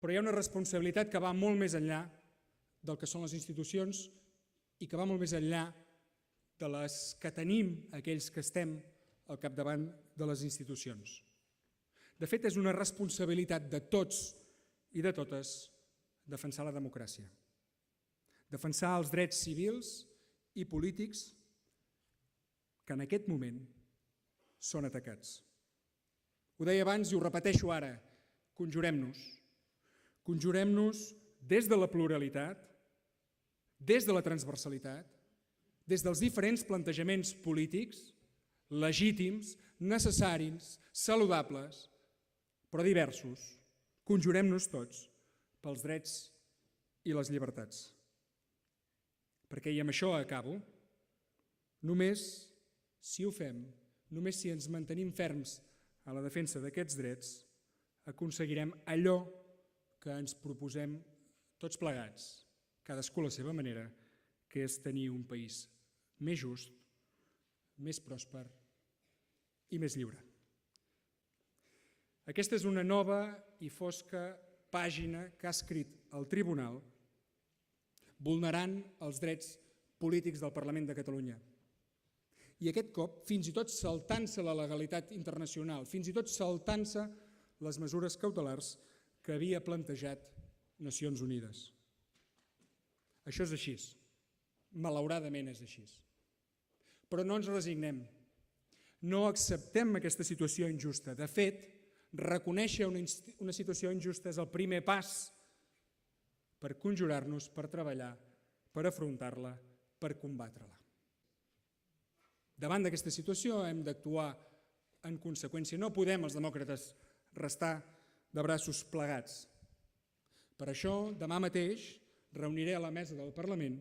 Però hi ha una responsabilitat que va molt més enllà del que són les institucions i que va molt més enllà de les que tenim aquells que estem al capdavant de les institucions. De fet, és una responsabilitat de tots i de totes defensar la democràcia, defensar els drets civils i polítics que en aquest moment són atacats. Ho deia abans i ho repeteixo ara, conjurem-nos. Conjurem-nos des de la pluralitat, des de la transversalitat, des dels diferents plantejaments polítics, legítims, necessaris, saludables, però diversos. Conjurem-nos tots pels drets i les llibertats. Perquè, i amb això acabo, només si ho fem, només si ens mantenim ferms a la defensa d'aquests drets, aconseguirem allò que ens proposem tots plegats, cadascú a la seva manera, que és tenir un país més just, més pròsper i més lliure. Aquesta és una nova i fosca pàgina que ha escrit el Tribunal vulnerant els drets polítics del Parlament de Catalunya. I aquest cop, fins i tot saltant-se la legalitat internacional, fins i tot saltant-se les mesures cautelars que havia plantejat Nacions Unides. Això és així. Malauradament és així. Però no ens resignem. No acceptem aquesta situació injusta. De fet, reconèixer una situació injusta és el primer pas per conjurar-nos, per treballar, per afrontar-la, per combatre-la. Davant d'aquesta situació hem d'actuar en conseqüència. No podem els demòcrates restar de braços plegats. Per això, demà mateix, reuniré a la mesa del Parlament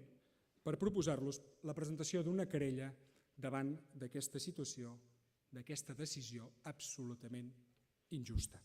per proposar-los la presentació d'una querella davant d'aquesta situació, d'aquesta decisió absolutament injusta.